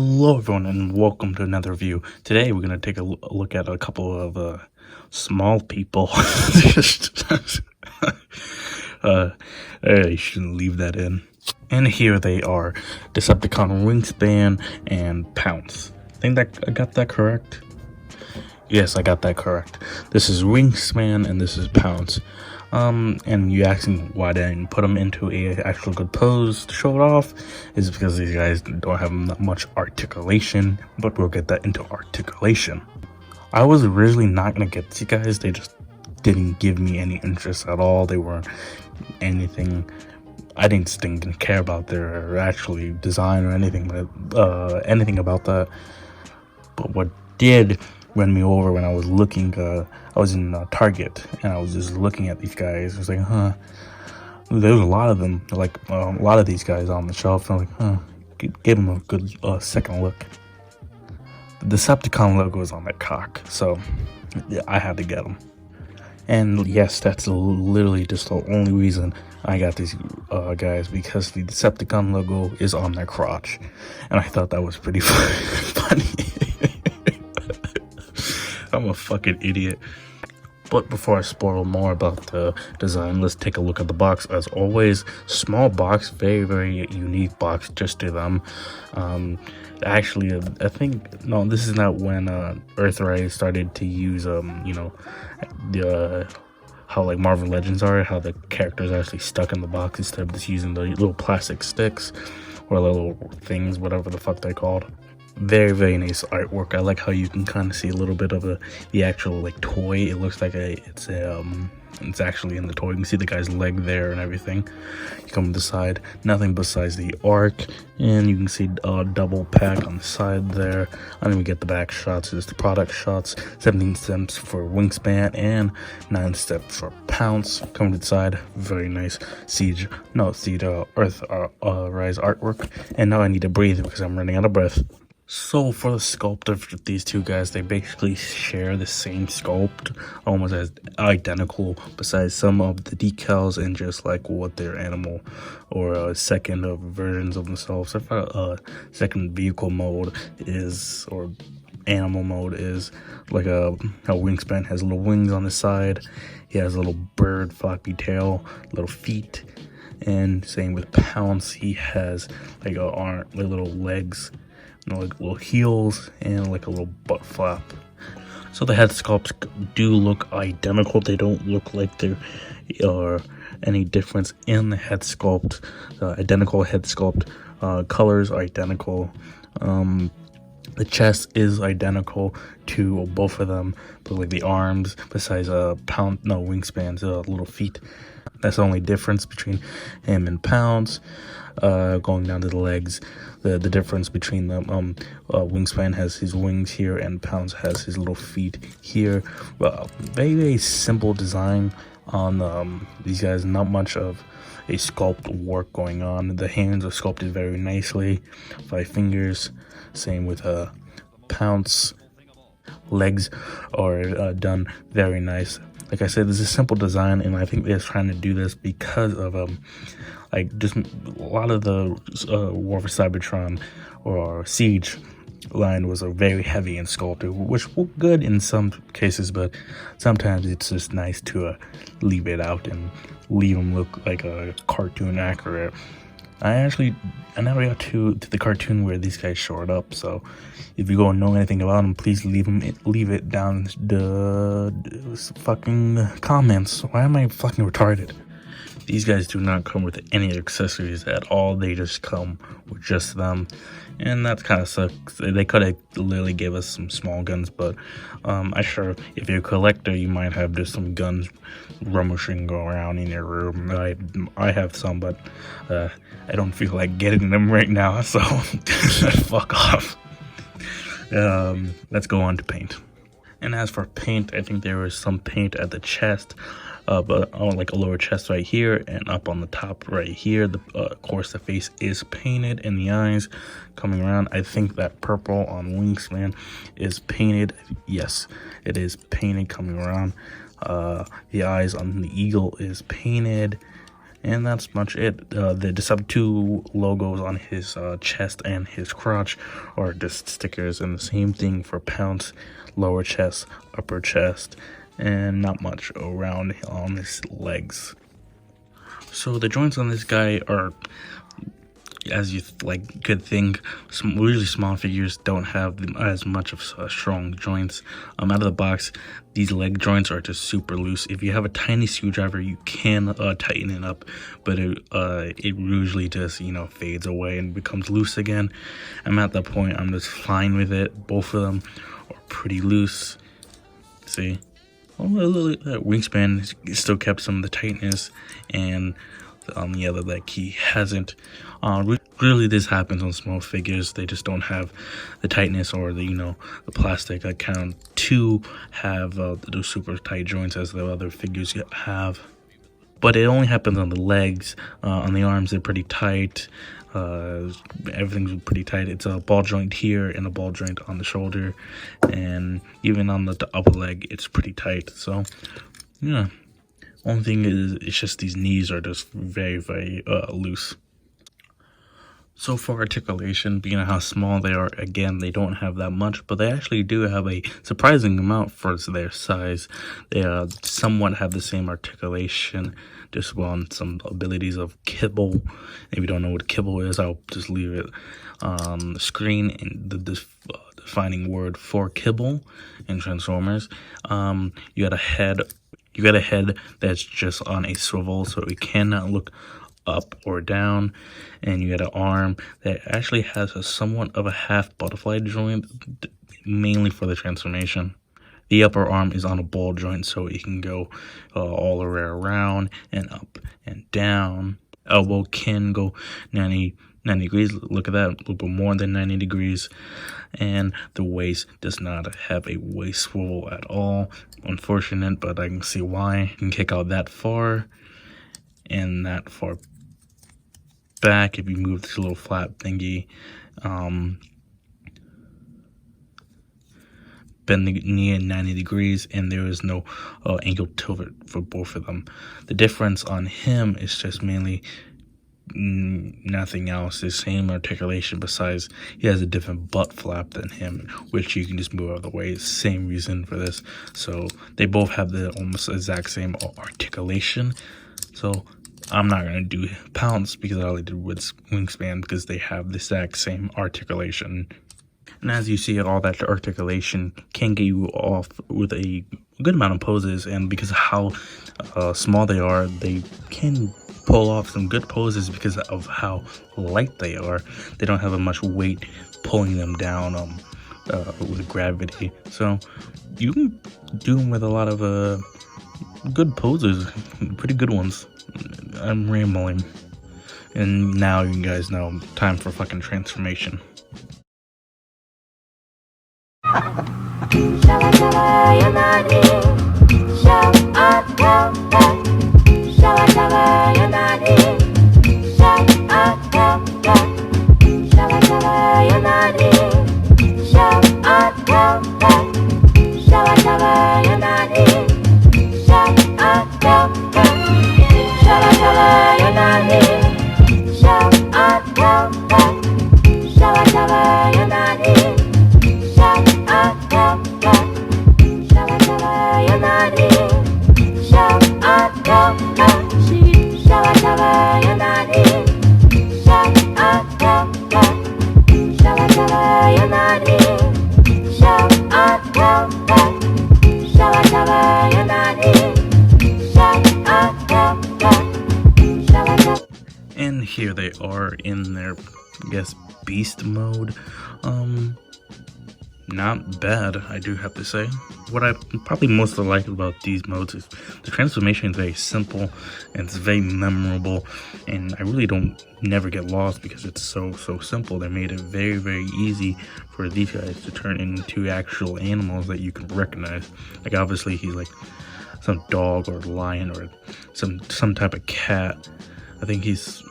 Hello everyone and welcome to another review. Today we're going to take a look at a couple of small people. I shouldn't leave that in. And here they are, Decepticon Wingspan and Pounce. I think that I got that correct. Yes, I got that correct. This is Wingspan and this is Pounce. And you asking why I didn't put them into a actual good pose to show it off is because these guys don't have much articulation, but we'll get that into articulation. I was originally not gonna get these guys. They just didn't give me any interest at all. They weren't anything. I didn't care about their actually design or anything, but anything about that. But what did win me over when I was looking, I was in Target and I was just looking at these guys. I was like, there's a lot of them, like a lot of these guys on the shelf. And I'm like, give them a good second look. The Decepticon logo is on that cock, so yeah, I had to get them. And yes, that's literally just the only reason I got these guys, because the Decepticon logo is on their crotch. And I thought that was pretty funny. I'm a fucking idiot. But before I spoil more about the design, let's take a look at the box. As always, small box, very unique box just to them. Actually, I think, no, this is not when Earthrise started to use, how like Marvel Legends are, how the characters are actually stuck in the box instead of just using the little plastic sticks or little things, whatever the fuck they're called. Very nice artwork. I like how you can kind of see a little bit of the actual like toy. It looks like it's actually in the toy. You can see the guy's leg there and everything. You come to the side, nothing besides the arc, and you can see double pack on the side there. And then we get the back shots. It's the product shots. 17 steps for Wingspan and 9 steps for Pounce. Coming to the side, very nice Earthrise artwork. And now I need to breathe because I'm running out of breath. So for the sculpt of these two guys, they basically share the same sculpt, almost as identical, besides some of the decals and just like what their animal or second versions of themselves, second vehicle mode is, or animal mode is. Like how Wingspan has little wings on the side, he has a little bird floppy tail, little feet, and same with Pounce, he has like a arm, like little legs, like little heels and like a little butt flap. So the head sculpts do look identical. They don't look like there are any difference in the head sculpt. Identical head sculpt. Colors are identical. The chest is identical to both of them, but like the arms, besides Wingspan's little feet. That's the only difference between him and Pounce. Going down to the legs, the difference between them, Wingspan has his wings here and Pounce has his little feet here. Well, very simple design on these guys. Not much of a sculpt work going on. The hands are sculpted very nicely, 5 fingers. Same with Pounce. Legs are done very nice. Like I said, this is a simple design, and I think they're trying to do this because of like just a lot of the War for Cybertron or Siege line was very heavy in sculpted, which was good in some cases, but sometimes it's just nice to leave it out and leave them look like a cartoon accurate. I never got to the cartoon where these guys showed up, so if you go and know anything about them, please leave it down the fucking comments. Why am I fucking retarded? These guys do not come with any accessories at all. They just come with just them, and that kind of sucks. They could have literally gave us some small guns, but I'm sure if you're a collector, you might have just some guns rummaging around in your room. I have some, but I don't feel like getting them right now, so fuck off. Let's go on to paint. And as for paint, I think there was some paint at the chest, but on like a lower chest right here and up on the top right here. Of course, the face is painted and the eyes coming around. I think that purple on Wingspan is painted. Yes, it is painted coming around. The eyes on the eagle is painted. And that's much it. The sub 2 logos on his chest and his crotch are just stickers, and the same thing for Pounce, lower chest, upper chest, and not much around on his legs. So the joints on this guy are, as you could think, usually small figures don't have as much of strong joints. Out of the box, these leg joints are just super loose. If you have a tiny screwdriver, you can tighten it up, but it usually just fades away and becomes loose again. I'm at the point I'm just fine with it. Both of them are pretty loose. See, that wingspan still kept some of the tightness, and on the other leg he hasn't. Really, this happens on small figures. They just don't have the tightness or the plastic account to have those super tight joints as the other figures have. But it only happens on the legs. On the arms, they're pretty tight. Everything's pretty tight. It's a ball joint here and a ball joint on the shoulder, and even on the upper leg, it's pretty tight. So yeah, only thing is, it's just these knees are just very, very loose. So for articulation, being how small they are, again, they don't have that much, but they actually do have a surprising amount for their size. They somewhat have the same articulation, just on some abilities of kibble. If you don't know what kibble is, I'll just leave it on the screen. And the defining word for kibble in Transformers, you got a head. You got a head that's just on a swivel, so it cannot look up or down, and you got an arm that actually has a somewhat of a half butterfly joint, mainly for the transformation. The upper arm is on a ball joint, so it can go all the way around and up and down. Elbow can go 90 degrees. Look at that, a little bit more than 90 degrees. And the waist does not have a waist swivel at all. Unfortunate, but I can see why. You can kick out that far and that far back if you move this little flap thingy. Bend the knee at 90 degrees, and there is no ankle tilt for both of them. The difference on him is just mainly nothing else. The same articulation, besides he has a different butt flap than him, which you can just move out of the way. Same reason for this. So they both have the almost exact same articulation. So I'm not going to do Pounce because I only did with wingspan, because they have the exact same articulation. And as you see, all that articulation can get you off with a good amount of poses, and because of how small they are, they can pull off some good poses because of how light they are. They don't have much weight pulling them down with gravity. So you can do them with a lot of good poses, pretty good ones. I'm rambling. And now you guys know, time for fucking transformation. And here they are in their, I guess, beast mode. Not bad, I do have to say. What I probably most like about these modes is the transformation is very simple and it's very memorable, and I really never get lost because it's so simple. They made it very, very easy for these guys to turn into actual animals that you can recognize. Like, obviously he's like some dog or lion or some type of cat. I think he's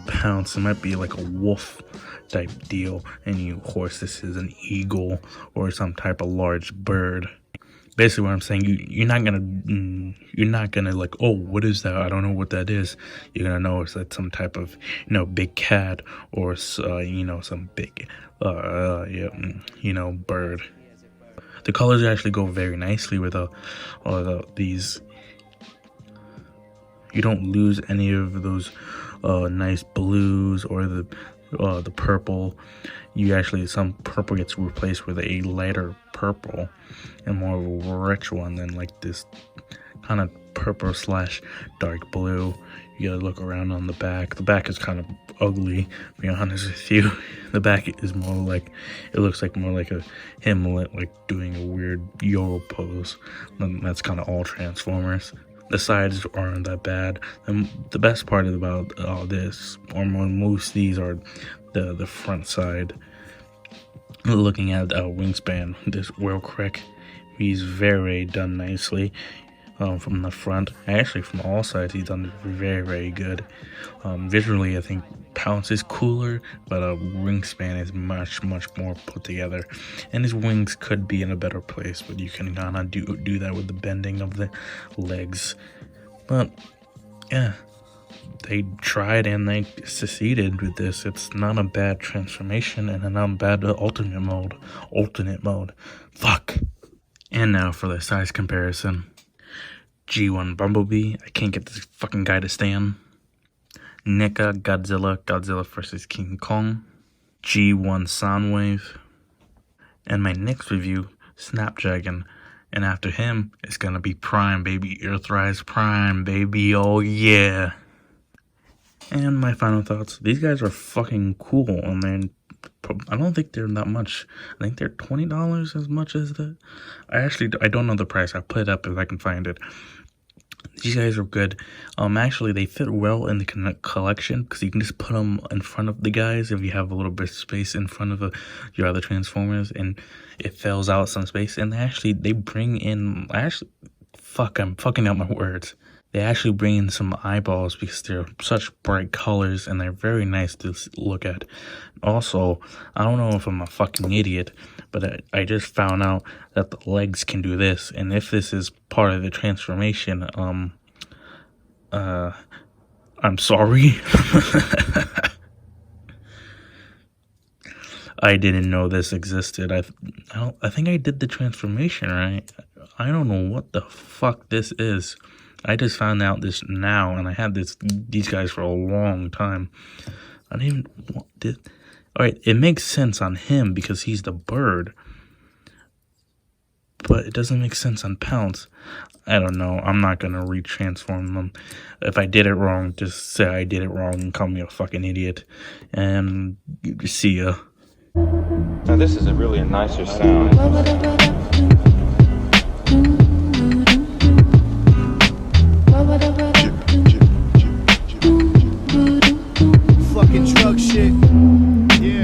Pounce. It might be like a wolf type deal, and of course this is an eagle or some type of large bird. basically what I'm saying, you're not gonna like, oh, what is that? I don't know what that is. You're gonna know it's like some type of, big cat or some big bird. The colors actually go very nicely with these. You don't lose any of those nice blues or the purple. You actually, some purple gets replaced with a lighter purple and more of a rich one than like this kind of purple / dark blue. You gotta look around on the back. The back is kind of ugly, to be honest with you. The back is more like, it looks like more like him like doing a weird yo pose. And that's kind of all Transformers. The sides aren't that bad. And the best part about all this, or most of these, are the front side. Looking at wingspan, this real quick, he's very done nicely. From the front, actually from all sides, he's done very, very good. Visually, I think Pounce is cooler, but wingspan is much more put together, and his wings could be in a better place, but you can kind of do that with the bending of the legs. But yeah, they tried and they succeeded with this. It's not a bad transformation and a not bad alternate mode. Fuck. And now for the size comparison. G1 Bumblebee, I can't get this fucking guy to stand. NECA Godzilla vs. King Kong. G1 Soundwave. And my next review, Snapdragon. And after him, it's gonna be Prime, baby. Earthrise Prime, baby. Oh yeah. And my final thoughts, these guys are fucking cool. And then I don't think they're that much. I think they're $20 as much as that. I don't know the price. I'll put it up if I can find it. These guys are good. Actually, they fit well in the collection because you can just put them in front of the guys if you have a little bit of space in front of your other Transformers, and it fills out some space. And they bring in, I'm fucking out my words. They actually bring in some eyeballs because they're such bright colors and they're very nice to look at. Also, I don't know if I'm a fucking idiot, but I just found out that the legs can do this. And if this is part of the transformation, I'm sorry. I didn't know this existed. I think I did the transformation right. I don't know what the fuck this is. I just found out this now, and I had these guys for a long time. I didn't even want this. Alright, it makes sense on him because he's the bird. But it doesn't make sense on Pounce. I don't know. I'm not gonna retransform them. If I did it wrong, just say I did it wrong and call me a fucking idiot. And see ya. Now this is really a nicer sound. Fucking drug shit. Yeah.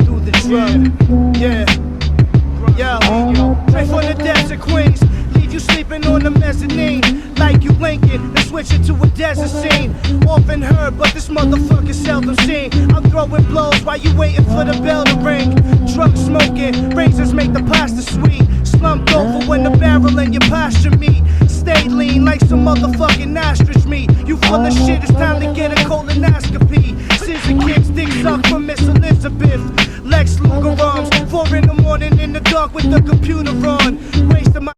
Do the drug. Yeah. Yo. Pray for the desert queens. Leave you sleeping on the mezzanine. Like you Lincoln and switch it to a desert scene. Often heard, but this motherfucker seldom seen. I'm throwing blows while you waiting for the bell to ring. Drug smoking, razors make the pasta sweet. Slumped over when the barrel in your posture meet. Stay lean like some motherfucking ostrich meat. You full of shit, it's time to get a colonoscopy. Scissor kicks, dick suck from Miss Elizabeth. Lex Luger arms, 4 in the morning in the dark with the computer on. Wasting my